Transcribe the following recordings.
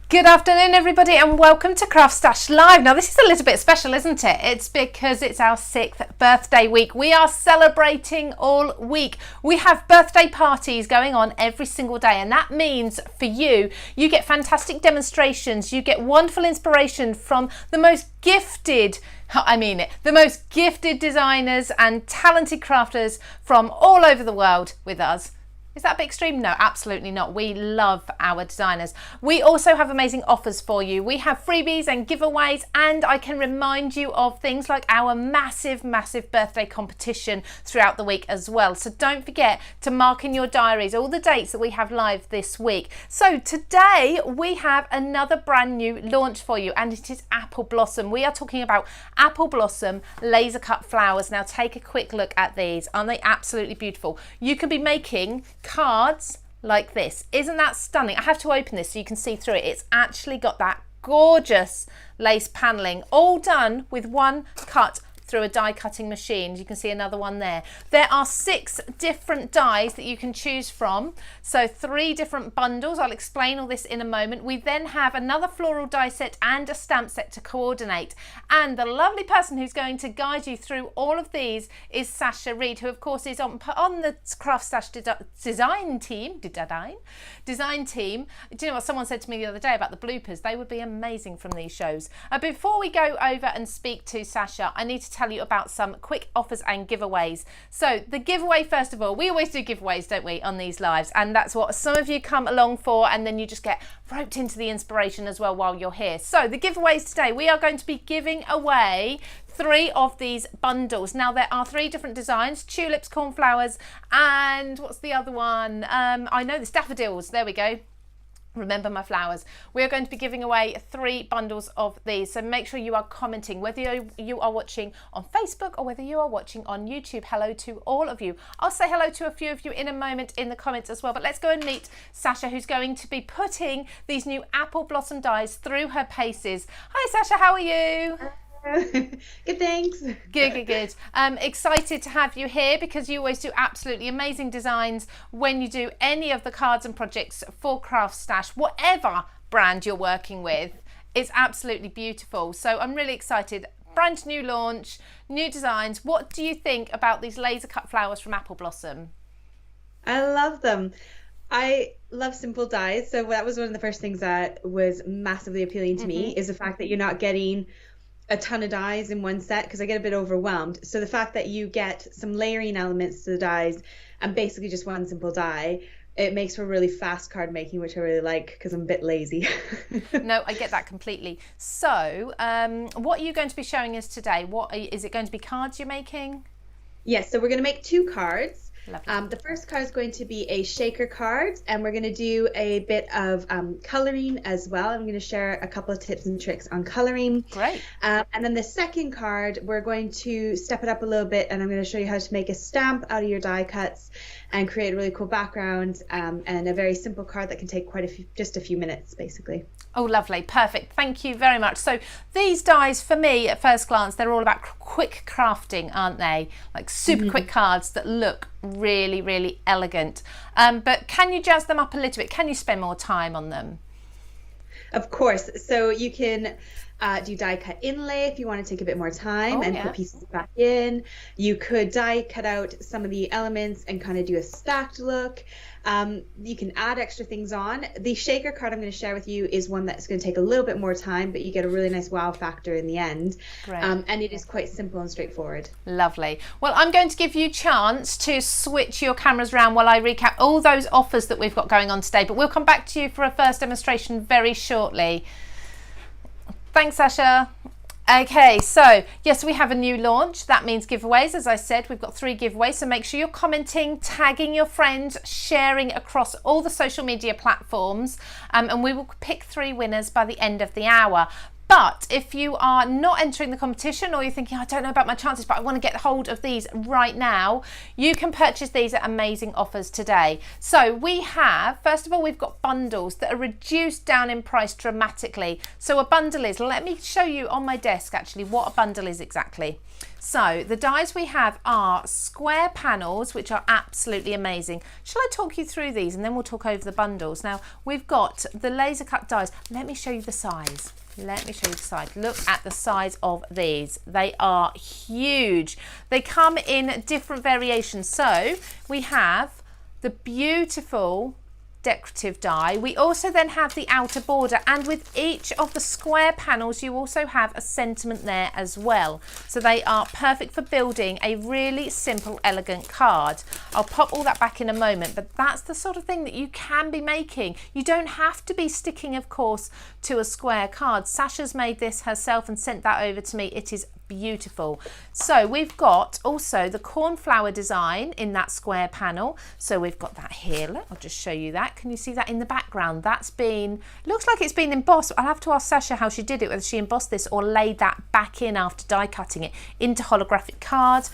Good afternoon, everybody, and welcome to CraftStash Live. Now, this is a little bit special, isn't it? It's because it's our 6th birthday week. We are celebrating all week. We have birthday parties going on every single day, and that means for you, you get fantastic demonstrations. You get wonderful inspiration from the most gifted, the most gifted designers and talented crafters from all over the world with us. Is that a bit extreme? No, absolutely not. We love our designers. We also have amazing offers for you. We have freebies and giveaways, and I can remind you of things like our massive birthday competition throughout the week as well. So don't forget to mark in your diaries all the dates that we have live this week. So today we have another brand new launch for you, and it is Apple Blossom. We are talking about Apple Blossom laser cut flowers. Now take a quick look at these. Aren't they absolutely beautiful? You could be making cards like this. Isn't that stunning? I have to open this so you can see through it. It's actually got that gorgeous lace paneling, all done with one cut through a die cutting machine. You can see another one there. There are 6 different dies that you can choose from. So 3 different bundles. I'll explain all this in a moment. We then have another floral die set and a stamp set to coordinate. And the lovely person who's going to guide you through all of these is Sasha Reade, who of course is on the CraftStash design team. Do you know what someone said to me the other day about the bloopers? They would be amazing from these shows. Before we go over and speak to Sasha, I need to tell you about some quick offers and giveaways. So the giveaway, first of all, we always do giveaways, don't we, on these lives, and that's what some of you come along for, and then you just get roped into the inspiration as well while you're here. So the giveaways today, we are going to be giving away 3 of these bundles. Now there are 3 different designs: tulips, cornflowers, and what's the other one? I know, the daffodils. There we go. Remember my flowers. We are going to be giving away 3 bundles of these, so make sure you are commenting whether you are watching on Facebook or whether you are watching on YouTube. Hello to all of you. I'll say hello to a few of you in a moment in the comments as well, but let's go and meet Sasha, who's going to be putting these new Apple Blossom dies through her paces. Hi Sasha, how are you? Good, thanks. Good. Excited to have you here because you always do absolutely amazing designs when you do any of the cards and projects for CraftStash. Whatever brand you're working with, it's absolutely beautiful. So I'm really excited. Brand new launch, new designs. What do you think about these laser cut flowers from Apple Blossom? I love them. I love simple dies. So that was one of the first things that was massively appealing to me, is the fact that you're not getting a ton of dies in one set, because I get a bit overwhelmed. So the fact that you get some layering elements to the dies and basically just one simple die, it makes for really fast card making, which I really like because I'm a bit lazy. No, I get that completely. So what are you going to be showing us today? Is it going to be cards you're making? Yes, so we're going to make 2 cards. Lovely. The first card is going to be a shaker card, and we're going to do a bit of coloring as well. I'm going to share a couple of tips and tricks on coloring. Great. And then the second card, we're going to step it up a little bit, and I'm going to show you how to make a stamp out of your die cuts and create a really cool background, and a very simple card that can take just a few minutes, basically. Oh, lovely. Perfect. Thank you very much. So these dies, for me, at first glance, they're all about quick crafting, aren't they? Like super quick cards that look really elegant. But can you jazz them up a little bit? Can you spend more time on them? Of course. So you can do die cut inlay if you want to take a bit more time put pieces back in. You could die cut out some of the elements and kind of do a stacked look. You can add extra things on. The shaker card I'm going to share with you is one that's going to take a little bit more time, but you get a really nice wow factor in the end. Great. And it is quite simple and straightforward. Lovely. Well, I'm going to give you a chance to switch your cameras around while I recap all those offers that we've got going on today, but we'll come back to you for a first demonstration very shortly. Thanks, Sasha. Okay, so yes, we have a new launch. That means giveaways. As I said, we've got 3 giveaways, so make sure you're commenting, tagging your friends, sharing across all the social media platforms, and we will pick 3 winners by the end of the hour. But if you are not entering the competition, or you're thinking, I don't know about my chances, but I want to get hold of these right now, you can purchase these at amazing offers today. So we have, first of all, we've got bundles that are reduced down in price dramatically. So a bundle is, let me show you on my desk actually what a bundle is exactly. So the dies we have are square panels, which are absolutely amazing. Shall I talk you through these and then we'll talk over the bundles? Now we've got the laser cut dies. Let me show you the size. Let me show you the size. Look at the size of these. They are huge. They come in different variations. So we have the beautiful decorative die. We also then have the outer border, and with each of the square panels you also have a sentiment there as well. So they are perfect for building a really simple, elegant card. I'll pop all that back in a moment, but that's the sort of thing that you can be making. You don't have to be sticking, of course, to a square card. Sasha's made this herself and sent that over to me. It is beautiful. So we've got also the cornflower design in that square panel. So we've got that here. Look, I'll just show you that. Can you see that in the background? That's been, looks like it's been embossed. I'll have to ask Sasha how she did it, whether she embossed this or laid that back in after die cutting it into holographic card.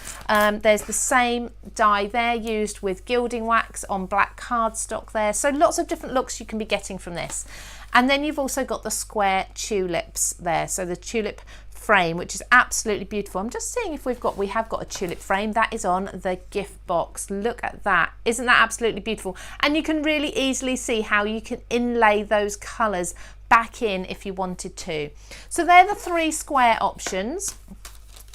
There's the same die there used with gilding wax on black cardstock there. So lots of different looks you can be getting from this. And then you've also got the square tulips there. So the tulip frame, which is absolutely beautiful. I'm just seeing if we have got a tulip frame that is on the gift box. Look at that. Isn't that absolutely beautiful? And you can really easily see how you can inlay those colors back in if you wanted to. So they're the 3 square options.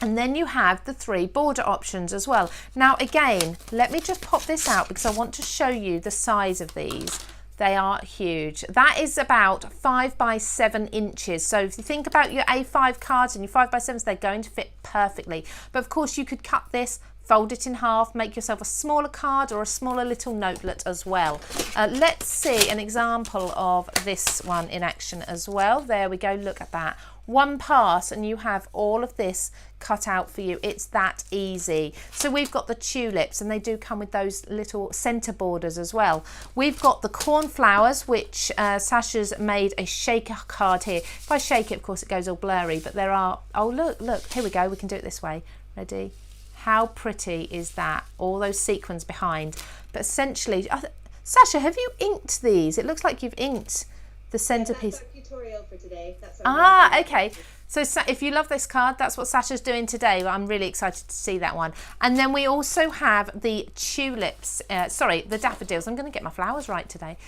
And then you have the 3 border options as well. Now again, let me just pop this out because I want to show you the size of these. They are huge. That is about 5 by 7 inches. So if you think about your A5 cards and your 5 by 7s, they're going to fit perfectly. But of course you could cut this, fold it in half, make yourself a smaller card or a smaller little notelet as well. Let's see an example of this one in action as well. There we go, look at that. One pass and you have all of this cut out for you. It's that easy. So we've got the tulips, and they do come with those little center borders as well. We've got the cornflowers, which Sasha's made a shaker card here. If I shake it, of course it goes all blurry, but there are, oh look, here we go, we can do it this way. Ready? How pretty is that? All those sequins behind. But essentially, Sasha, have you inked these? It looks like you've inked the centerpiece. That's our tutorial for today. Okay. So if you love this card, that's what Sasha's doing today. I'm really excited to see that one. And then we also have the tulips, the daffodils. I'm going to get my flowers right today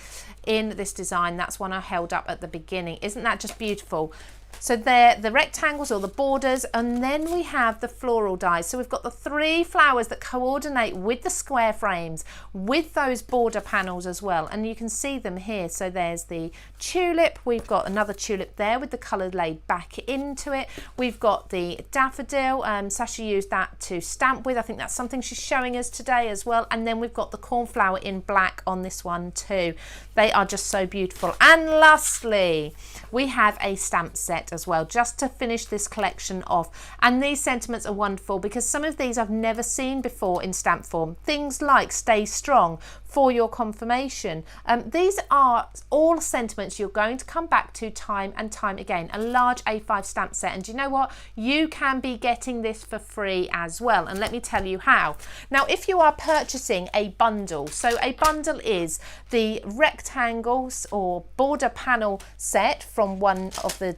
in this design. That's one I held up at the beginning. Isn't that just beautiful? So they're the rectangles or the borders, and then we have the floral dies. So we've got the 3 flowers that coordinate with the square frames, with those border panels as well, and you can see them here. So there's the tulip, we've got another tulip there with the colour laid back into it. We've got the daffodil, Sasha used that to stamp with. I think that's something she's showing us today as well. And then we've got the cornflower in black on this one too. They are just so beautiful. And lastly, we have a stamp set as well, just to finish this collection off. And these sentiments are wonderful because some of these I've never seen before in stamp form. Things like Stay Strong, For Your Confirmation. These are all sentiments you're going to come back to time and time again. A large A5 stamp set, and do you know what? You can be getting this for free as well, and let me tell you how. Now, if you are purchasing a bundle, so a bundle is the rectangles or border panel set from one of the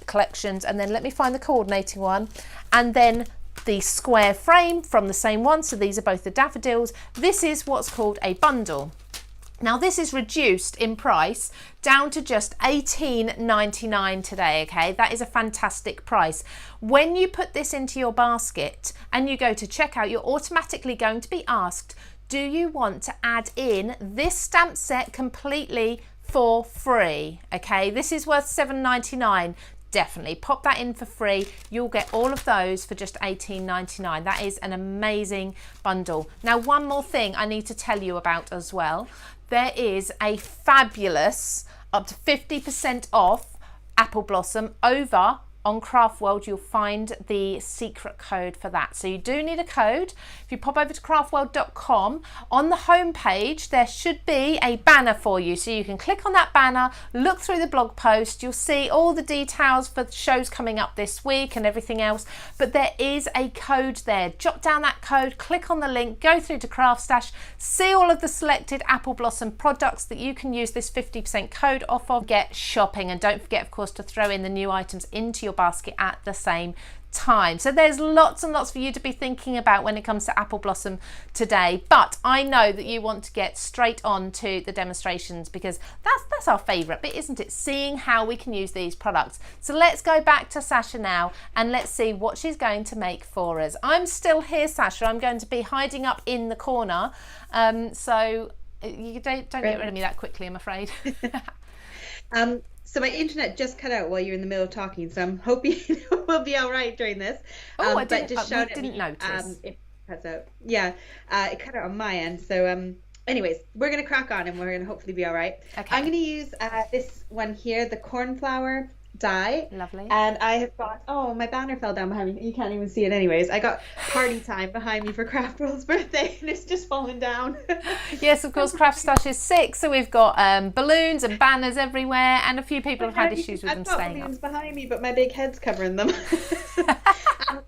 collections, and then let me find the coordinating one, and then the square frame from the same one. So these are both the daffodils. This is what's called a bundle. Now this is reduced in price down to just $18.99 today, okay? That is a fantastic price. When you put this into your basket and you go to checkout, you're automatically going to be asked, do you want to add in this stamp set completely for free? Okay, this is worth $7.99. Definitely pop that in for free. You'll get all of those for just $18.99. That is an amazing bundle. Now, one more thing I need to tell you about as well. There is a fabulous up to 50% off Apple Blossom over on Craftworld, you'll find the secret code for that. So you do need a code. If you pop over to craftworld.com, on the home page there should be a banner for you, so you can click on that banner, look through the blog post, you'll see all the details for the shows coming up this week and everything else, but there is a code there. Jot down that code, click on the link, go through to CraftStash, see all of the selected Apple Blossom products that you can use this 50% code off of, get shopping, and don't forget of course to throw in the new items into your basket at the same time. So there's lots and lots for you to be thinking about when it comes to Apple Blossom today, but I know that you want to get straight on to the demonstrations because that's our favorite bit, isn't it? Seeing how we can use these products. So let's go back to Sasha now and let's see what she's going to make for us. I'm still here, Sasha. I'm going to be hiding up in the corner, so you don't get rid of me that quickly, I'm afraid. So my internet just cut out while you're in the middle of talking, so I'm hoping we'll be all right during this. I didn't notice. If it cuts out. Yeah, it cut out on my end. So anyways, we're going to crack on and we're going to hopefully be all right. Okay. I'm going to use this one here, the cornflower dye. Lovely. And I have got, oh, my banner fell down behind me. You can't even see it anyways. I got party time behind me for Craft World's birthday and it's just fallen down. Yes, of course, CraftStash is 6, so we've got balloons and banners everywhere, and a few people have had issues with them staying up. I've got balloons behind me, but my big head's covering them.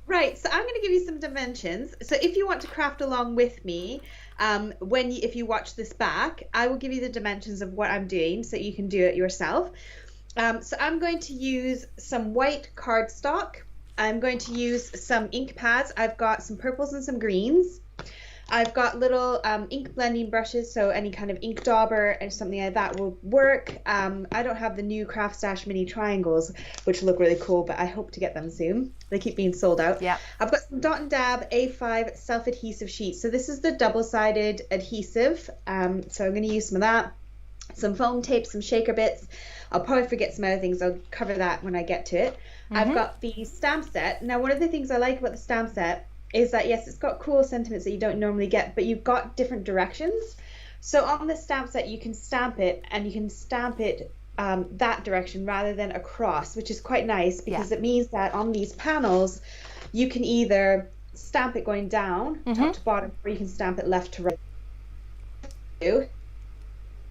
Right, so I'm going to give you some dimensions. So if you want to craft along with me, if you watch this back, I will give you the dimensions of what I'm doing so you can do it yourself. So I'm going to use some white cardstock. I'm going to use some ink pads. I've got some purples and some greens. I've got little ink blending brushes, so any kind of ink dauber or something like that will work. I don't have the new CraftStash mini triangles, which look really cool, but I hope to get them soon. They keep being sold out. Yeah. I've got some Dot and Dab A5 self-adhesive sheets. So this is the double-sided adhesive. So I'm going to use some of that. Some foam tape, some shaker bits. I'll probably forget some other things. I'll cover that when I get to it. I've got the stamp set. Now, one of the things I like about the stamp set is that, yes, it's got cool sentiments that you don't normally get, but you've got different directions. So on the stamp set, you can stamp it, and you can stamp it that direction rather than across, which is quite nice because it means that on these panels, you can either stamp it going down, top to bottom, or you can stamp it left to right.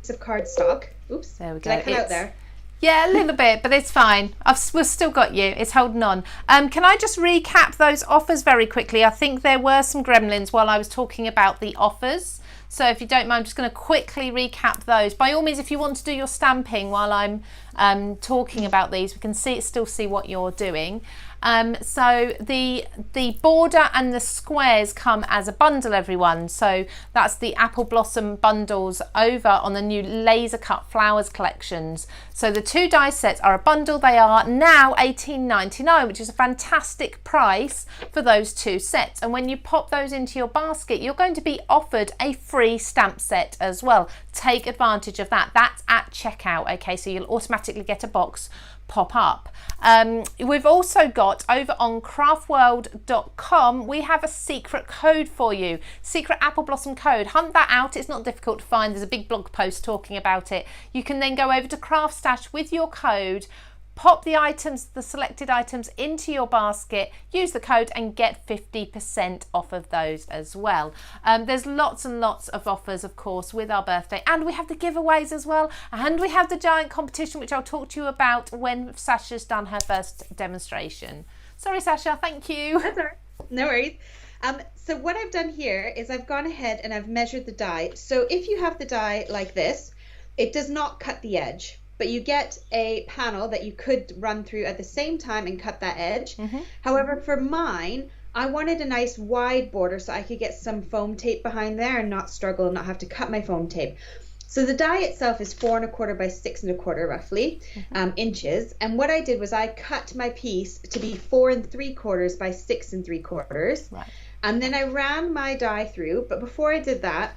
Of cardstock. Oops, there we go. Did I cut out there? Yeah, a little bit, but it's fine. We've still got you. It's holding on. Can I just recap those offers very quickly? I think there were some gremlins while I was talking about the offers. So if you don't mind, I'm just going to quickly recap those. By all means, if you want to do your stamping while I'm talking about these, we can still see what you're doing. So the border and the squares come as a bundle, everyone. So that's the Apple Blossom bundles over on the new laser cut flowers collections. So the 2 die sets are a bundle. They are now $18.99, which is a fantastic price for those 2 sets. And when you pop those into your basket, you're going to be offered a free stamp set as well. Take advantage of that. That's at checkout. Okay, so you'll automatically get a box pop up. We've also got over on craftworld.com, we have a secret code for you, secret Apple Blossom code. Hunt that out. It's not difficult to find. There's a big blog post talking about it. You can then go over to CraftStash with your code, pop the items, the selected items into your basket, use the code and get 50% off of those as well. There's lots and lots of offers, of course, with our birthday, and we have the giveaways as well, and we have the giant competition, which I'll talk to you about when Sasha's done her first demonstration. Sorry, Sasha, thank you. That's all right. No worries. So what I've done here is I've gone ahead and I've measured the die. So if you have the die like this, it does not cut the edge, but you get a panel that you could run through at the same time and cut that edge. However, for mine, I wanted a nice wide border so I could get some foam tape behind there and not struggle and not have to cut my foam tape. So the die itself is 4 1/4 by 6 1/4 roughly inches. And what I did was I cut my piece to be 4 3/4 by 6 3/4. Right. And then I ran my die through. But before I did that,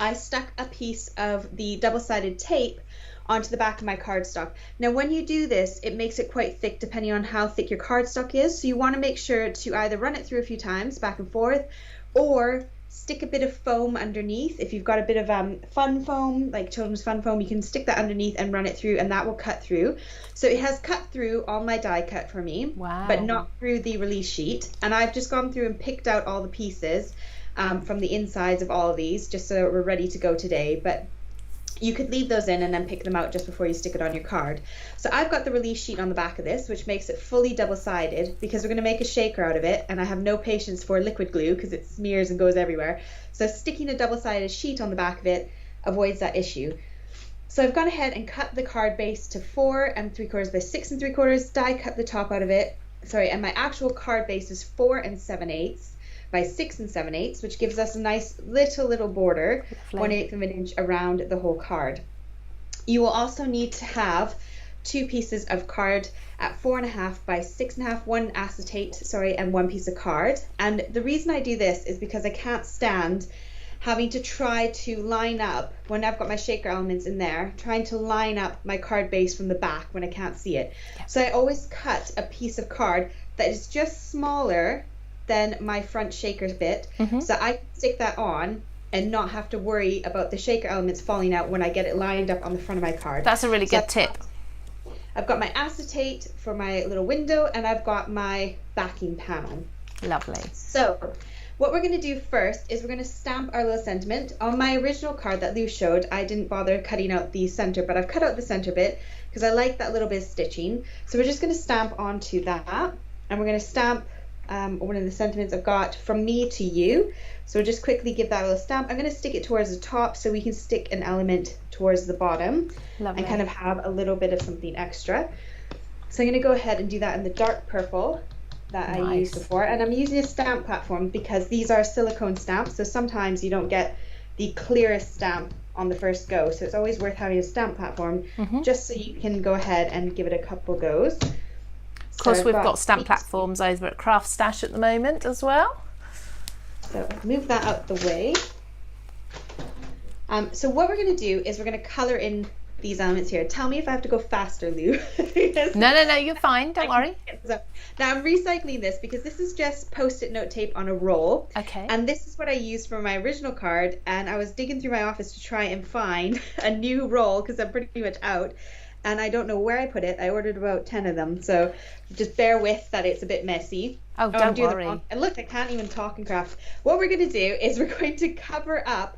I stuck a piece of the double-sided tape onto the back of my cardstock. Now when you do this, it makes it quite thick depending on how thick your cardstock is. So you want to make sure to either run it through a few times back and forth, or stick a bit of foam underneath. If you've got a bit of fun foam, like children's fun foam, you can stick that underneath and run it through, and that will cut through. So it has cut through all my die cut for me, wow, but not through the release sheet. And I've just gone through and picked out all the pieces from the insides of all of these, just so we're ready to go today. But you could leave those in and then pick them out just before you stick it on your card. So I've got the release sheet on the back of this, which makes it fully double-sided, because we're going to make a shaker out of it, and I have no patience for liquid glue because it smears and goes everywhere. So sticking a double-sided sheet on the back of it avoids that issue. So I've gone ahead and cut the card base to 4 3/4 by 6 3/4, die cut the top out of it. Sorry, and my actual card base is 4 7/8 by 6 7/8, which gives us a nice little border, 1/8 of an inch around the whole card. You will also need to have 2 pieces of card at 4.5 by 6.5, 1 acetate, and 1 piece of card. And the reason I do this is because I can't stand having to try to line up, when I've got my shaker elements in there, trying to line up my card base from the back when I can't see it. So I always cut a piece of card that is just smaller than my front shaker's bit, so I can stick that on and not have to worry about the shaker elements falling out when I get it lined up on the front of my card. That's a really good tip. I've got my acetate for my little window, and I've got my backing panel. Lovely. So what we're going to do first is we're going to stamp our little sentiment. On my original card that Lou showed, I didn't bother cutting out the center, but I've cut out the center bit because I like that little bit of stitching. So we're just going to stamp onto that, and we're going to stamp one of the sentiments I've got, from me to you. So just quickly give that a little stamp. I'm going to stick it towards the top so we can stick an element towards the bottom. Lovely. And kind of have a little bit of something extra. So I'm going to go ahead and do that in the dark purple that I used before. And I'm using a stamp platform because these are silicone stamps, so sometimes you don't get the clearest stamp on the first go. So it's always worth having a stamp platform just so you can go ahead and give it a couple goes. Of course, we've got stamp platforms over at CraftStash at the moment as well. So move that out the way. So what we're going to do is we're going to colour in these elements here. Tell me if I have to go faster, Lou. No, you're fine. Don't worry. Now I'm recycling this because this is just Post-it note tape on a roll. Okay. And this is what I used for my original card. And I was digging through my office to try and find a new roll because I'm pretty much out. And I don't know where I put it. I ordered about 10 of them, so just bear with that it's a bit messy. Oh, don't worry. And look, I can't even talk and craft. What we're going to do is we're going to cover up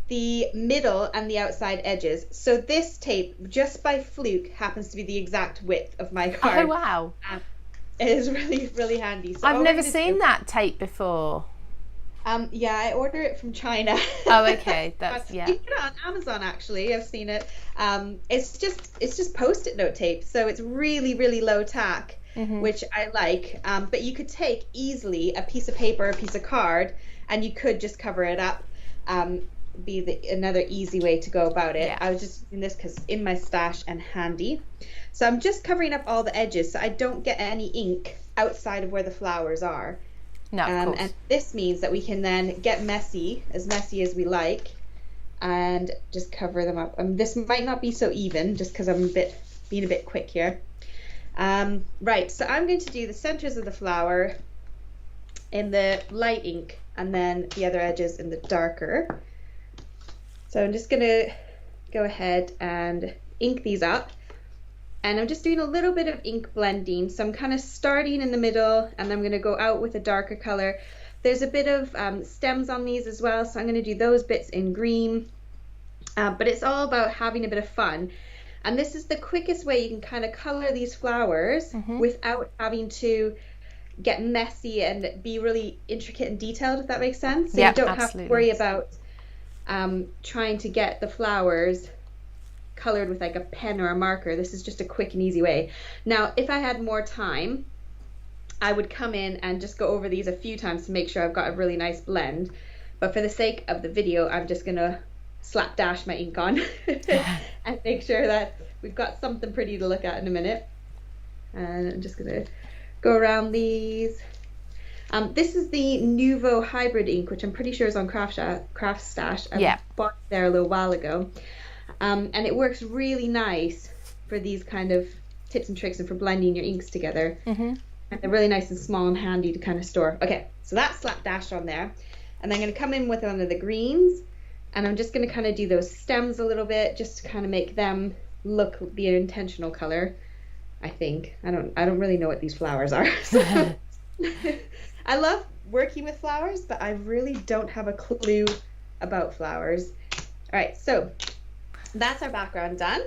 the middle and the outside edges. So this tape, just by fluke, happens to be the exact width of my card. Oh, wow. It is really, really handy. So I've never seen that tape before. Yeah, I order it from China. Oh, okay. That's You can get it on Amazon, actually. I've seen it. It's just Post-it note tape, so it's really, really low tack, which I like. But you could take easily a piece of paper, a piece of card, and you could just cover it up. Another easy way to go about it. Yeah. I was just using this because in my stash and handy. So I'm just covering up all the edges so I don't get any ink outside of where the flowers are. No, of course. And this means that we can then get messy as we like, and just cover them up. This might not be so even just because I'm being a bit quick here. Right, so I'm going to do the centers of the flower in the light ink and then the other edges in the darker. So I'm just going to go ahead and ink these up. And I'm just doing a little bit of ink blending. So I'm kind of starting in the middle, and I'm going to go out with a darker color. There's a bit of stems on these as well, so I'm going to do those bits in green. But it's all about having a bit of fun. And this is the quickest way you can kind of color these flowers without having to get messy and be really intricate and detailed, if that makes sense. So you don't have to worry about trying to get the flowers colored with like a pen or a marker. This is just a quick and easy way. Now, if I had more time, I would come in and just go over these a few times to make sure I've got a really nice blend. But for the sake of the video, I'm just gonna slapdash my ink on and make sure that we've got something pretty to look at in a minute. And I'm just gonna go around these. This is the Nuvo hybrid ink, which I'm pretty sure is on CraftStash. I bought it there a little while ago. And it works really nice for these kind of tips and tricks and for blending your inks together. And they're really nice and small and handy to kind of store. Okay, so that's slapdash on there. And I'm going to come in with one of the greens, and I'm just going to kind of do those stems a little bit just to kind of make them look the intentional color, I think. I don't really know what these flowers are. I love working with flowers, but I really don't have a clue about flowers. All right, so that's our background done.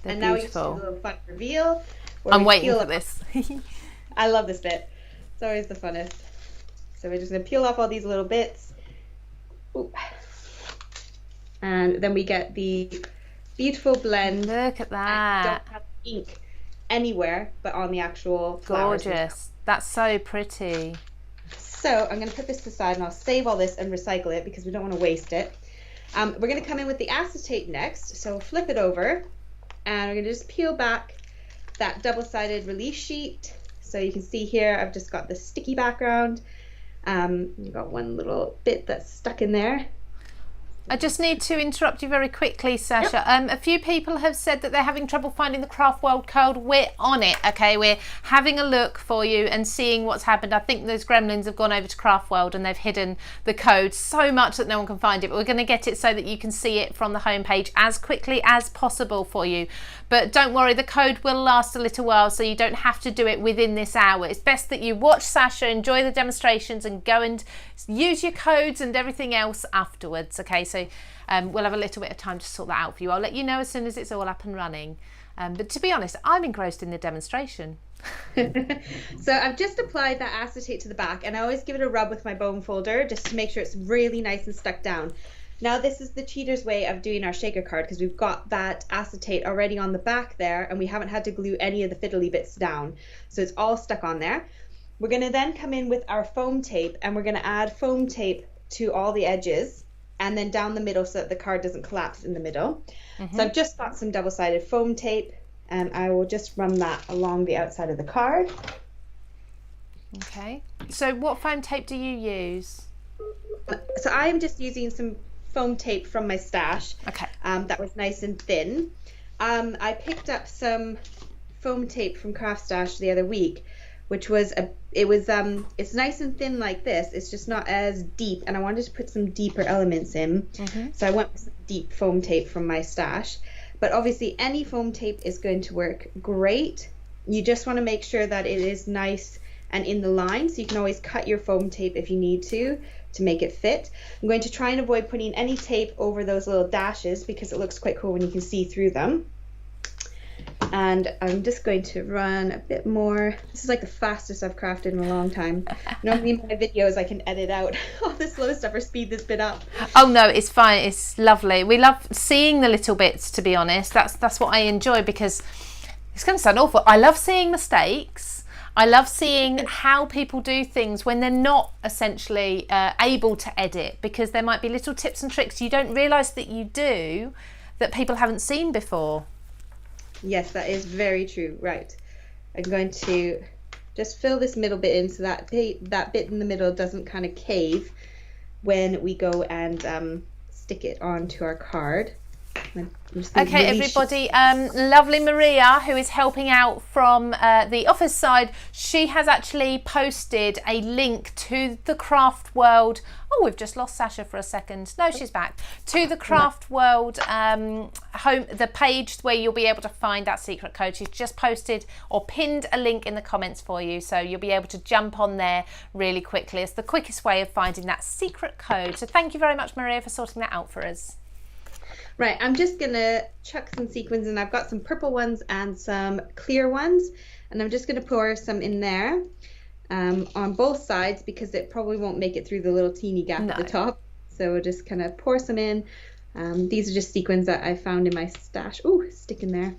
They're and now beautiful. we just do a little fun reveal. I'm waiting for this. I love this bit. It's always the funnest. So we're just going to peel off all these little bits. Ooh. And then we get the beautiful blend. Look at that. Don't have ink anywhere but on the actual flowers. Gorgeous. That's so pretty. So I'm going to put this aside and I'll save all this and recycle it because we don't want to waste it. We're going to come in with the acetate next. So flip it over and we're going to just peel back that double-sided release sheet. So you can see here I've just got the sticky background. You've got one little bit that's stuck in there. I just need to interrupt you very quickly, Sasha. Yep. A few people have said that they're having trouble finding the Craft World code. We're on it, okay? We're having a look for you and seeing what's happened. I think those gremlins have gone over to Craft World and they've hidden the code so much that no one can find it. But we're going to get it so that you can see it from the homepage as quickly as possible for you. But don't worry, the code will last a little while, so you don't have to do it within this hour. It's best that you watch Sasha, enjoy the demonstrations, and go and use your codes and everything else afterwards, okay? So we'll have a little bit of time to sort that out for you. I'll let you know as soon as it's all up and running. But to be honest, I'm engrossed in the demonstration. So I've just applied that acetate to the back, and I always give it a rub with my bone folder just to make sure it's really nice and stuck down. Now this is the cheater's way of doing our shaker card because we've got that acetate already on the back there and we haven't had to glue any of the fiddly bits down. So it's all stuck on there. We're going to then come in with our foam tape and we're going to add foam tape to all the edges and then down the middle so that the card doesn't collapse in the middle. Mm-hmm. So I've just got some double-sided foam tape and I will just run that along the outside of the card. Okay. So what foam tape do you use? So I am just using some foam tape from my stash. Okay. That was nice and thin. I picked up some foam tape from CraftStash the other week, which was it's nice and thin like this. It's just not as deep, and I wanted to put some deeper elements in. Mm-hmm. So I went with some deep foam tape from my stash. But obviously, any foam tape is going to work great. You just want to make sure that it is nice and in the line, so you can always cut your foam tape if you need to make it fit. I'm going to try and avoid putting any tape over those little dashes because it looks quite cool when you can see through them. And I'm just going to run a bit more. This is like the fastest I've crafted in a long time. Normally in my videos I can edit out all the slow stuff or speed this bit up. Oh no, it's fine. It's lovely. We love seeing the little bits, to be honest. That's what I enjoy because it's going to sound awful. I love seeing mistakes. I love seeing how people do things when they're not essentially able to edit, because there might be little tips and tricks you don't realise that you do that people haven't seen before. Yes, that is very true. Right. I'm going to just fill this middle bit in so that bit in the middle doesn't kind of cave when we go and stick it onto our card. Okay, everybody, lovely Maria, who is helping out from the office side, she has actually posted a link to the Craft World. Oh, we've just lost Sasha for a second. No, she's back. To the Craft World the page where you'll be able to find that secret code. She's just posted or pinned a link in the comments for you, so you'll be able to jump on there really quickly. It's the quickest way of finding that secret code. So thank you very much, Maria, for sorting that out for us. Right, I'm just going to chuck some sequins in. I've got some purple ones and some clear ones, and I'm just going to pour some in there on both sides because it probably won't make it through the little teeny gap at the top. So we'll just kind of pour some in. These are just sequins that I found in my stash. Ooh, stick in there.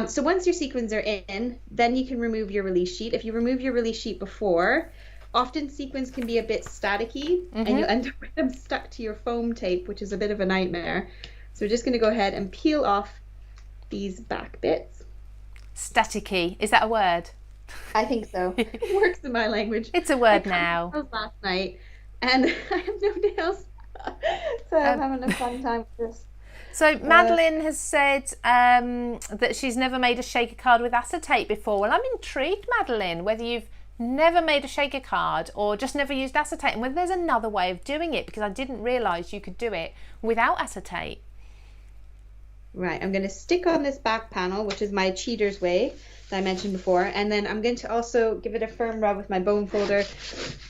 So once your sequins are in, then you can remove your release sheet. If you remove your release sheet before, often sequins can be a bit staticky, and you end up with them stuck to your foam tape, which is a bit of a nightmare. So we're just going to go ahead and peel off these back bits. Staticky, is that a word? I think so. It works in my language. It's a word now. I cut last night, and I have no nails, so I'm having a fun time with this. So Madeline has said that she's never made a shaker card with acetate before. Well, I'm intrigued, Madeline, whether you've never made a shaker card or just never used acetate. And there's another way of doing it, because I didn't realise you could do it without acetate. Right, I'm going to stick on this back panel, which is my cheater's way that I mentioned before. And then I'm going to also give it a firm rub with my bone folder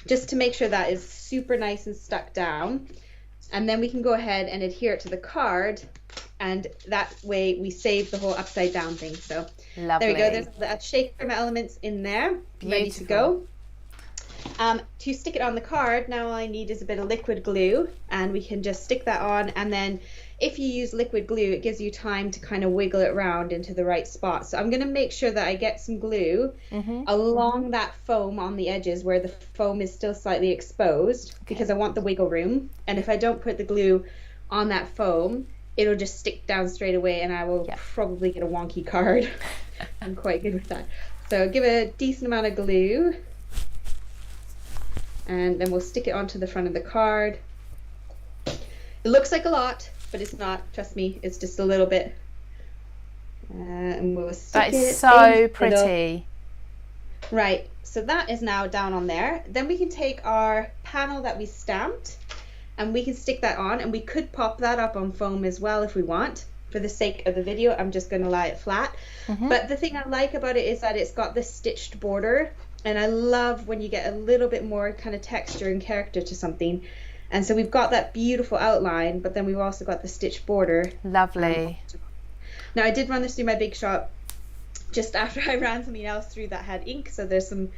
just to make sure that is super nice and stuck down. And then we can go ahead and adhere it to the card. And that way we save the whole upside down thing. So Lovely. There we go. There's the shaker elements in there, ready to go. To stick it on the card, now all I need is a bit of liquid glue, and we can just stick that on. And then if you use liquid glue, it gives you time to kind of wiggle it around into the right spot. So I'm going to make sure that I get some glue along that foam on the edges where the foam is still slightly exposed, because I want the wiggle room. And if I don't put the glue on that foam, it'll just stick down straight away, and I will probably get a wonky card. I'm quite good with that. So give it a decent amount of glue, and then we'll stick it onto the front of the card. It looks like a lot, but it's not. Trust me, it's just a little bit. And we'll stick that is so pretty. Right, so that is now down on there. Then we can take our panel that we stamped, and we can stick that on, and we could pop that up on foam as well if we want. For the sake of the video, I'm just going to lie it flat. But the thing I like about it is that it's got this stitched border, and I love when you get a little bit more kind of texture and character to something. And so we've got that beautiful outline, but then we've also got the stitched border. Lovely. Now I did run this through my Big Shot just after I ran something else through that had ink, so there's some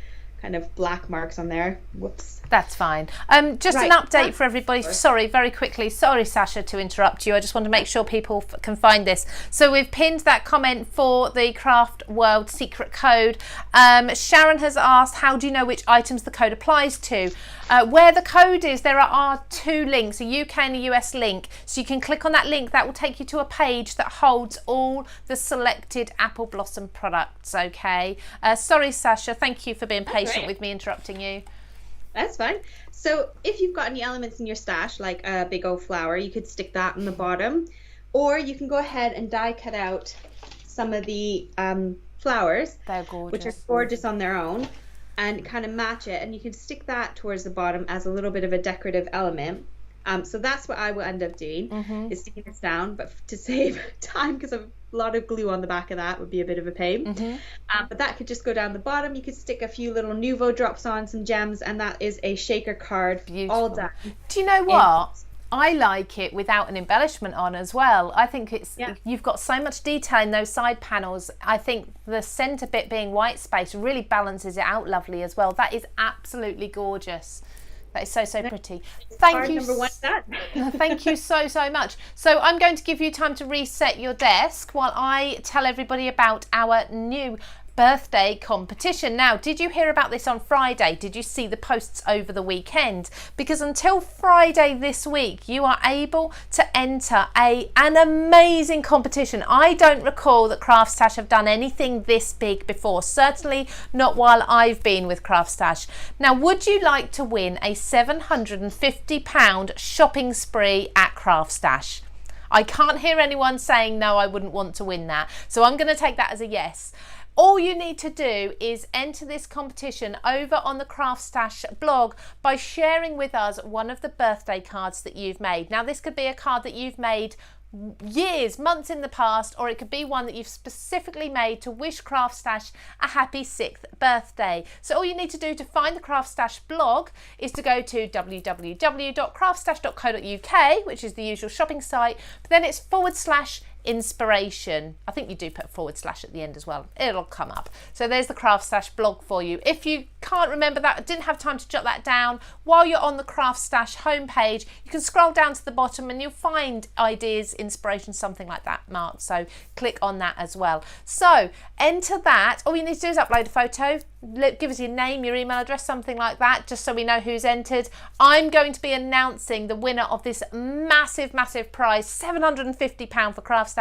kind of black marks on there. Whoops. That's fine. Just an update for everybody. Sorry, very quickly. Sorry, Sasha, to interrupt you. I just want to make sure people can find this. So we've pinned that comment for the Craft World secret code. Sharon has asked, how do you know which items the code applies to? Where the code is, there are two links, a UK and a US link. So you can click on that link. That will take you to a page that holds all the selected Apple Blossom products, okay? Sorry, Sasha. Thank you for being patient with me interrupting you. That's fine. So if you've got any elements in your stash, like a big old flower, you could stick that on the bottom. Or you can go ahead and die cut out some of the flowers. They're gorgeous. Which are gorgeous on their own, and kind of match it. And you can stick that towards the bottom as a little bit of a decorative element. So that's what I will end up doing, is sticking this down. But to save time, because a lot of glue on the back of that would be a bit of a pain. But that could just go down the bottom. You could stick a few little Nuvo drops on, some gems, and that is a shaker card. Beautiful. All done. Do you know what? I like it without an embellishment on as well. I think it's you've got so much detail in those side panels. I think the centre bit being white space really balances it out lovely as well. That is absolutely gorgeous. That is so pretty. Thank you. Number one done. Thank you so much. So I'm going to give you time to reset your desk while I tell everybody about our new birthday competition. Now, did you hear about this on Friday? Did you see the posts over the weekend? Because until Friday this week, you are able to enter an amazing competition. I don't recall that CraftStash have done anything this big before, certainly not while I've been with CraftStash. Now, would you like to win a £750 shopping spree at CraftStash? I can't hear anyone saying no, I wouldn't want to win that. So I'm going to take that as a yes. All you need to do is enter this competition over on the CraftStash blog by sharing with us one of the birthday cards that you've made. Now, this could be a card that you've made years, months in the past, or it could be one that you've specifically made to wish CraftStash a happy 6th birthday. So all you need to do to find the CraftStash blog is to go to www.craftstash.co.uk, which is the usual shopping site, but then it's /inspiration. I think you do put / at the end as well. It'll come up. So there's the CraftStash blog for you. If you can't remember that, didn't have time to jot that down, while you're on the CraftStash homepage, you can scroll down to the bottom and you'll find ideas, inspiration, something like that marked. So click on that as well. So enter that. All you need to do is upload a photo, give us your name, your email address, something like that, just so we know who's entered. I'm going to be announcing the winner of this massive prize, £750 for CraftStash,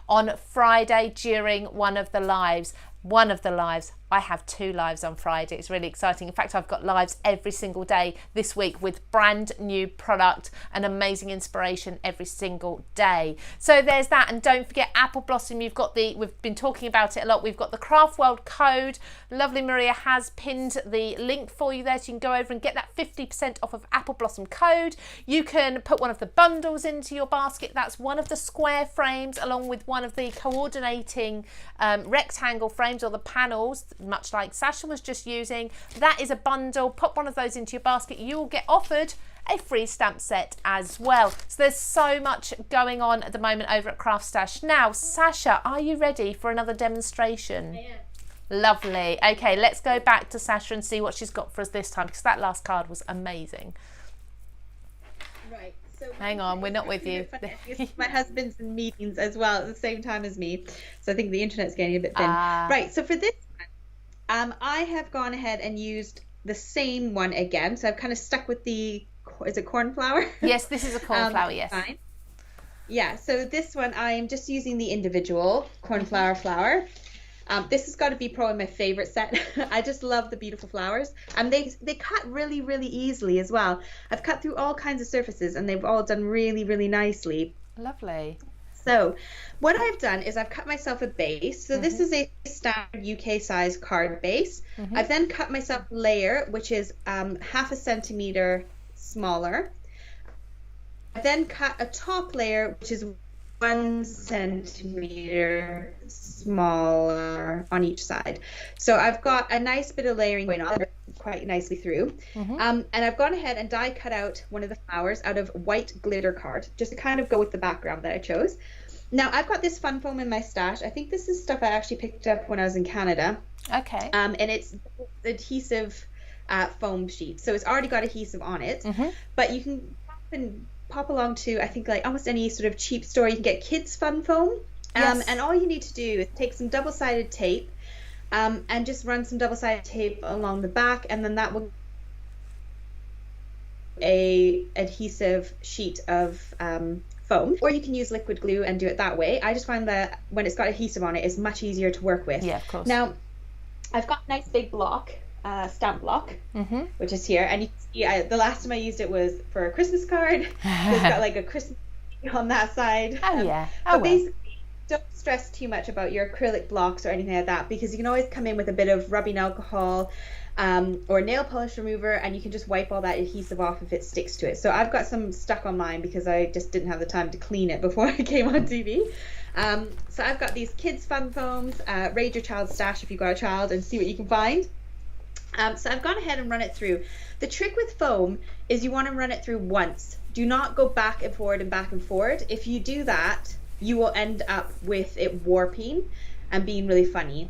on Friday during one of the lives. one of the lives. I have 2 lives on Friday. It's really exciting. In fact, I've got lives every single day this week with brand new product and amazing inspiration every single day. So there's that. And don't forget Apple Blossom. We've been talking about it a lot. We've got the Craft World code. Lovely Maria has pinned the link for you there, so you can go over and get that 50% off of Apple Blossom code. You can put one of the bundles into your basket. That's one of the square frames along with one of the coordinating rectangle frames, or the panels, much like Sasha was just using. That is a bundle. Pop one of those into your basket. You will get offered a free stamp set as well. So there's so much going on at the moment over at CraftStash. Now, Sasha, are you ready for another demonstration? I am. Lovely. Okay, let's go back to Sasha and see what she's got for us this time, because that last card was amazing. Right. So hang on, we're not with you. My husband's in meetings as well at the same time as me, so I think the internet's getting a bit thin. Right. So for this one, I have gone ahead and used the same one again. So I've kind of stuck with the, is it cornflower? Yes, this is a cornflower. Yes. Fine. Yeah. So this one, I am just using the individual cornflower flower. This has got to be probably my favorite set. I just love the beautiful flowers, and they cut really, really easily as well. I've cut through all kinds of surfaces, and they've all done really, really nicely. Lovely. So what I've done is I've cut myself a base. So this is a standard UK size card base. I've then cut myself a layer, which is 0.5 centimeter smaller. I then cut a top layer, which is 1 centimeter smaller on each side. So I've got a nice bit of layering going on quite nicely through. And I've gone ahead and die cut out one of the flowers out of white glitter card, just to kind of go with the background that I chose. Now I've got this fun foam in my stash. I think this is stuff I actually picked up when I was in Canada. Okay. And it's adhesive foam sheet. So it's already got adhesive on it, but you can pop along to, I think, like almost any sort of cheap store. You can get kids fun foam. Yes. And all you need to do is take some double-sided tape and just run some double-sided tape along the back, and then that will a adhesive sheet of foam. Or you can use liquid glue and do it that way. I just find that when it's got adhesive on it, it's much easier to work with. Yeah, of course. Now, I've got a nice big block, stamp block, which is here, and you can see the last time I used it was for a Christmas card. It's got like a Christmas tree on that side. Oh yeah. But basically, don't stress too much about your acrylic blocks or anything like that, because you can always come in with a bit of rubbing alcohol or nail polish remover, and you can just wipe all that adhesive off if it sticks to it. So I've got some stuck on mine because I just didn't have the time to clean it before I came on TV. So I've got these kids fun foams. Raid your child's stash if you've got a child and see what you can find. So I've gone ahead and run it through. The trick with foam is you want to run it through once. Do not go back and forward and back and forward. If you do that, you will end up with it warping and being really funny.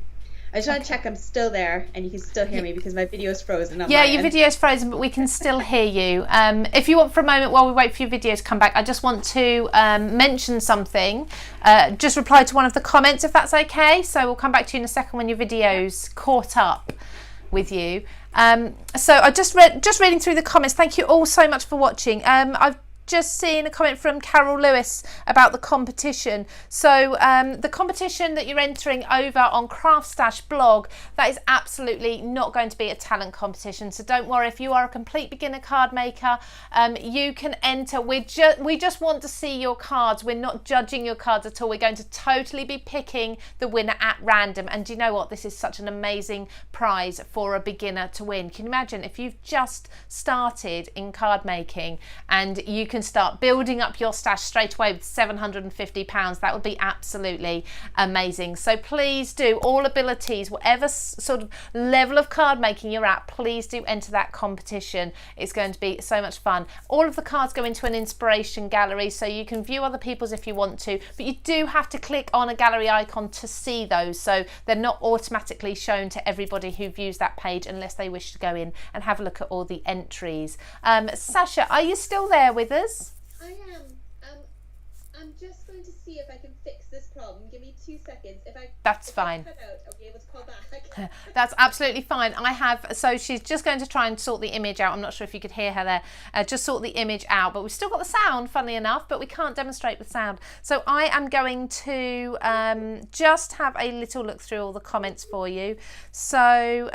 I just want to check I'm still there and you can still hear me, because my video's frozen. Yeah, your video's frozen, but we can still hear you. If you want, for a moment while we wait for your video to come back, I just want to mention something. Just reply to one of the comments if that's okay. So we'll come back to you in a second when your video's caught up with you. So I just reading through the comments. Thank you all so much for watching. I've just seen a comment from Carol Lewis about the competition. So the competition that you're entering over on CraftStash blog, that is absolutely not going to be a talent competition. So don't worry, if you are a complete beginner card maker, you can enter. We just want to see your cards. We're not judging your cards at all. We're going to totally be picking the winner at random. And do you know what? This is such an amazing prize for a beginner to win. Can you imagine if you've just started in card making and you can start building up your stash straight away with £750? That would be absolutely amazing. So please do, all abilities, whatever sort of level of card making you're at, please do enter that competition. It's going to be so much fun. All of the cards go into an inspiration gallery, so you can view other people's if you want to, but you do have to click on a gallery icon to see those, so they're not automatically shown to everybody who views that page unless they wish to go in and have a look at all the entries. Sasha, are you still there with us? I am. I'm just going to see if I can fix this problem. Give me 2 seconds. If That's fine. I cut out, I'll be able to call back. That's absolutely fine. So she's just going to try and sort the image out. I'm not sure if you could hear her there. Just sort the image out, but we've still got the sound, funnily enough, but we can't demonstrate with sound. So I am going to just have a little look through all the comments for you. So,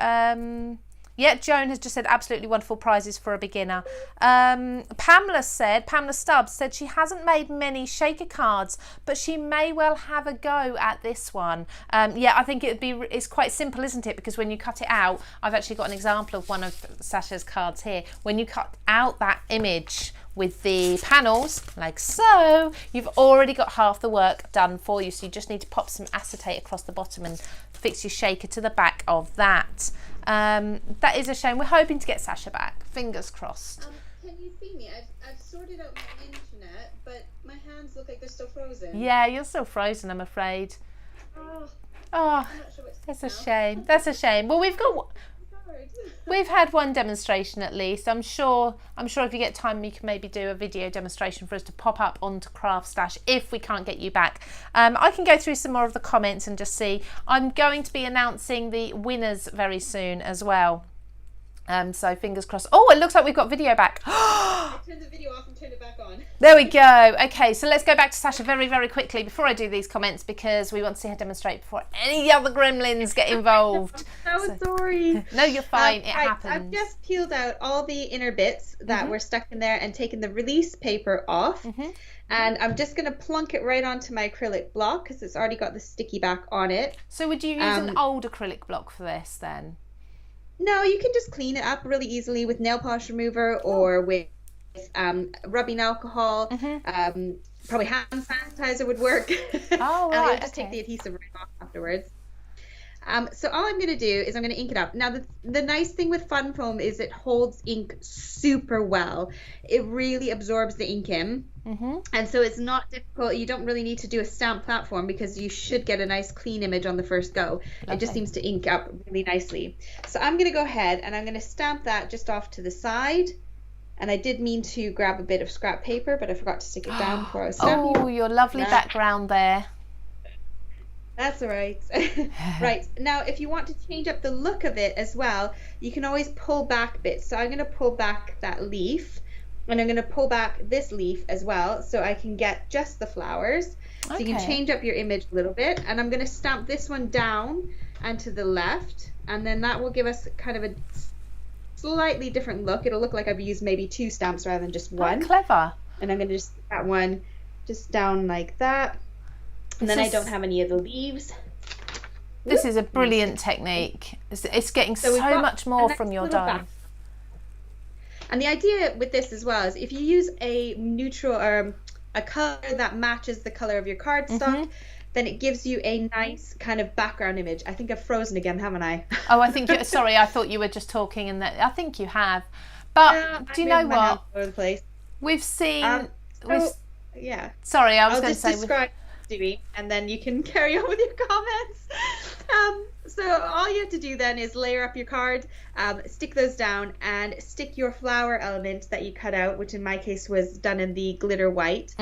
yeah, Joan has just said absolutely wonderful prizes for a beginner. Pamela Stubbs said she hasn't made many shaker cards, but she may well have a go at this one. Yeah, I think it's quite simple, isn't it? Because when you cut it out, I've actually got an example of one of Sasha's cards here. When you cut out that image with the panels, like so, you've already got half the work done for you. So you just need to pop some acetate across the bottom and fix your shaker to the back of that. That is a shame. We're hoping to get Sasha back. Fingers crossed. Can you see me? I've sorted out my internet, but my hands look like they're still frozen. Yeah, you're still frozen, I'm afraid. Oh, I'm not sure that's a shame. That's a shame. Well, we've had one demonstration at least. I'm sure if you get time, you can maybe do a video demonstration for us to pop up onto CraftStash if we can't get you back. I can go through some more of the comments and just see. I'm going to be announcing the winners very soon as well. So fingers crossed. Oh, it looks like we've got video back. I turned the video off and turned it back on. There we go. Okay, so let's go back to Sasha very, very quickly before I do these comments, because we want to see her demonstrate before any other gremlins get involved. I'm so sorry. No, you're fine. It happens. I've just peeled out all the inner bits that were stuck in there and taken the release paper off. And I'm just going to plunk it right onto my acrylic block because it's already got the sticky back on it. So would you use an old acrylic block for this then? No, you can just clean it up really easily with nail polish remover or with rubbing alcohol. Probably hand sanitizer would work. Oh, right. And I'll just take the adhesive right off afterwards. So all I'm going to do is I'm going to ink it up. Now, the nice thing with Fun Foam is it holds ink super well. It really absorbs the ink in. And so it's not difficult. You don't really need to do a stamp platform because you should get a nice clean image on the first go. Lovely. It just seems to ink up really nicely. So I'm going to go ahead and I'm going to stamp that just off to the side. And I did mean to grab a bit of scrap paper, but I forgot to stick it down before I was stamping. Oh, your lovely background there. That's all right. Right. Now, if you want to change up the look of it as well, you can always pull back bits. So I'm going to pull back that leaf, and I'm going to pull back this leaf as well so I can get just the flowers. So you can change up your image a little bit. And I'm going to stamp this one down and to the left, and then that will give us kind of a slightly different look. It'll look like I've used maybe 2 stamps rather than just one. Oh, clever. And I'm going to just stick that one just down like that. And then I don't have any of the leaves. This is a brilliant technique. It's getting so much more from your die. And the idea with this as well is if you use a neutral or a color that matches the color of your cardstock, then it gives you a nice kind of background image. I think I've frozen again, haven't I? Oh, I think sorry, I thought you were just talking, and I think you have. But do you know what? All over the place. We've seen. Yeah. Sorry, I was going to say. Describe doing, and then you can carry on with your comments. So all you have to do then is layer up your card, stick those down, and stick your flower element that you cut out, which in my case was done in the glitter white.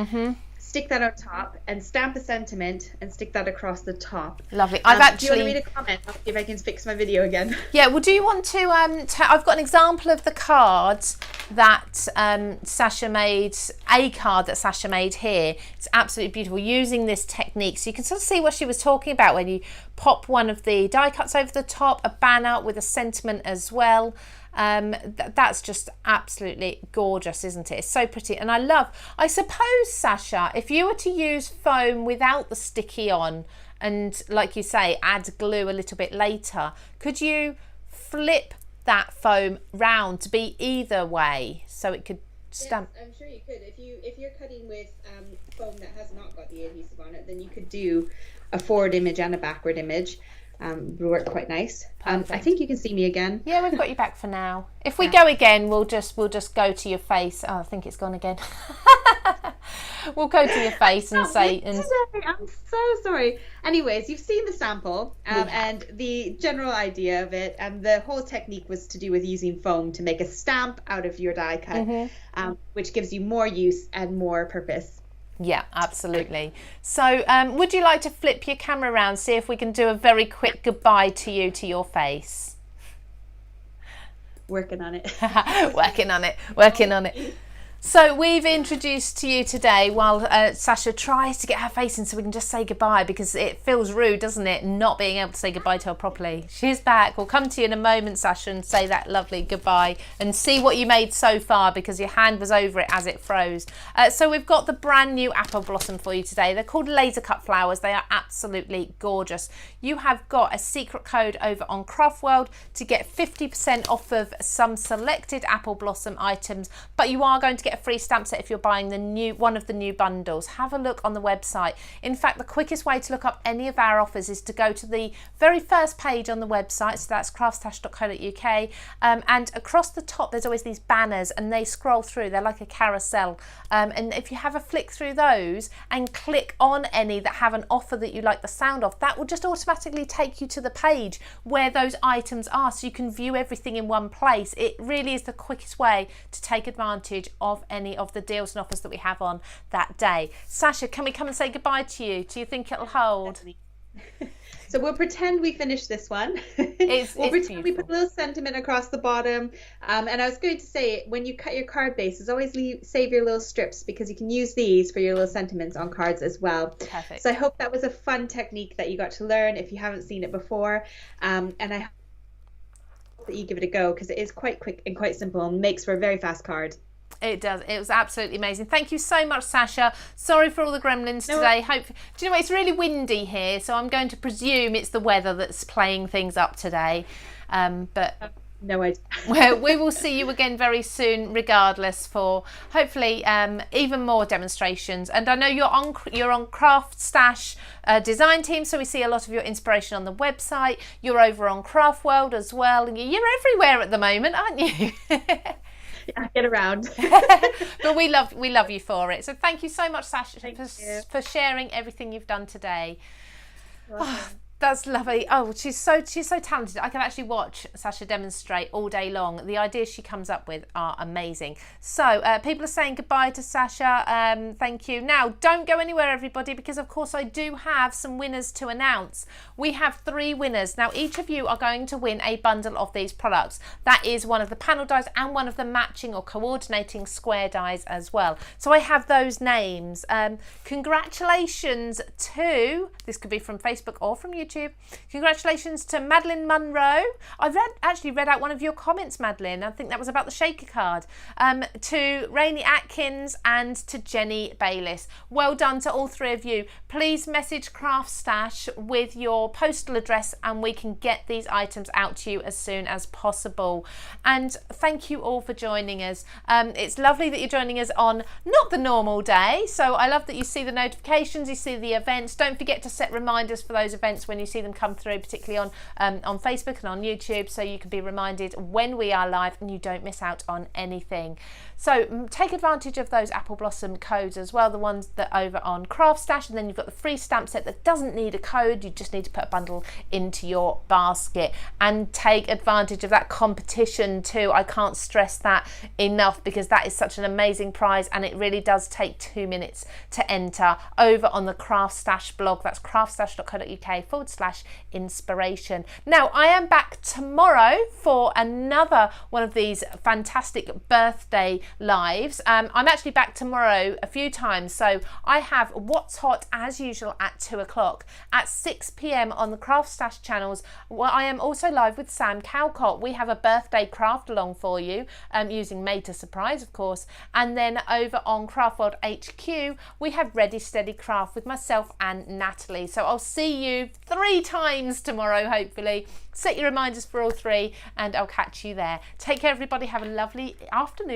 Stick that on top and stamp a sentiment and stick that across the top. Lovely. Do you want me to comment? I'll see if I can fix my video again. Yeah, well, do you want to I've got an example of the card that Sasha made, a card that Sasha made here. It's absolutely beautiful using this technique. So you can sort of see what she was talking about when you pop one of the die cuts over the top, a banner with a sentiment as well. That's just absolutely gorgeous, isn't it? It's so pretty. And I suppose, Sasha, if you were to use foam without the sticky on and, like you say, add glue a little bit later, could you flip that foam round to be either way so it could stamp? Yes, I'm sure you could. If you're cutting with foam that has not got the adhesive on it, then you could do a forward image and a backward image. Would work quite nice. I think you can see me again. Yeah, we've got you back for now. If we go again, we'll just go to your face. Oh, I think it's gone again. We'll go to your face and say. I'm so sorry. Anyways, you've seen the sample and the general idea of it, and the whole technique was to do with using foam to make a stamp out of your die cut, which gives you more use and more purpose. Yeah, absolutely. So would you like to flip your camera around, see if we can do a very quick goodbye to you, to your face? Working on it. Working on it. So we've introduced to you today while Sasha tries to get her face in so we can just say goodbye, because it feels rude, doesn't it, not being able to say goodbye to her properly. She's back. We'll come to you in a moment, Sasha, and say that lovely goodbye and see what you made so far, because your hand was over it as it froze. So we've got the brand new apple blossom for you today. They're called laser cut flowers. They are absolutely gorgeous. You have got a secret code over on Craft World to get 50% off of some selected apple blossom items, but you are going to get a free stamp set if you're buying one of the new bundles. Have a look on the website. In fact, the quickest way to look up any of our offers is to go to the very first page on the website, so that's craftstash.co.uk, and across the top there's always these banners and they scroll through. They're like a carousel, and if you have a flick through those and click on any that have an offer that you like the sound of, that will just automatically take you to the page where those items are, so you can view everything in one place. It really is the quickest way to take advantage of any of the deals and offers that we have on that day. Sasha, can we come and say goodbye to you? Do you think it'll hold? So we'll pretend we finished this one. We'll pretend we put a little sentiment across the bottom. And I was going to say, when you cut your card bases, always save your little strips, because you can use these for your little sentiments on cards as well. Perfect. So I hope that was a fun technique that you got to learn if you haven't seen it before. And I hope that you give it a go, because it is quite quick and quite simple and makes for a very fast card. It does. It was absolutely amazing. Thank you so much, Sasha. Sorry for all the gremlins today. Do you know what? It's really windy here, so I'm going to presume it's the weather that's playing things up today. But no idea. we will see you again very soon, regardless, for hopefully even more demonstrations. And I know you're on CraftStash design team, so we see a lot of your inspiration on the website. You're over on Craft World as well. You're everywhere at the moment, aren't you? Yeah, get around. But we love you for it. So thank you so much, Sasha, for sharing everything you've done today. That's lovely. Oh, she's so talented. I can actually watch Sasha demonstrate all day long. The ideas she comes up with are amazing. So people are saying goodbye to Sasha. Thank you. Now, don't go anywhere, everybody, because of course I do have some winners to announce. We have 3 winners. Now, each of you are going to win a bundle of these products. That is one of the panel dies and one of the matching or coordinating square dies as well. So I have those names. Congratulations to, this could be from Facebook or from YouTube. Congratulations to Madeline Munro. I've actually read out one of your comments, Madeline. I think that was about the shaker card. To Rainey Atkins and to Jenny Bayliss. Well done to all 3 of you. Please message CraftStash with your postal address and we can get these items out to you as soon as possible. And thank you all for joining us. It's lovely that you're joining us on not the normal day. So I love that you see the notifications, you see the events. Don't forget to set reminders for those events when you see them come through, particularly on Facebook and on YouTube, so you can be reminded when we are live and you don't miss out on anything. So take advantage of those apple blossom codes as well, the ones that are over on CraftStash, and then you've got the free stamp set that doesn't need a code. You just need to put a bundle into your basket and take advantage of that competition too. I can't stress that enough, because that is such an amazing prize and it really does take 2 minutes to enter over on the CraftStash blog. That's craftstash.co.uk/inspiration. Now, I am back tomorrow for another one of these fantastic birthday lives. I'm actually back tomorrow a few times. So I have What's Hot as usual at 2 o'clock, at 6 p.m. on the CraftStash channels. Well, I am also live with Sam Calcott. We have a birthday craft along for you, using Made to Surprise, of course. And then over on Craft World HQ, we have Ready Steady Craft with myself and Natalie. So I'll see you 3 times tomorrow, hopefully. Set your reminders for all 3 and I'll catch you there. Take care, everybody. Have a lovely afternoon.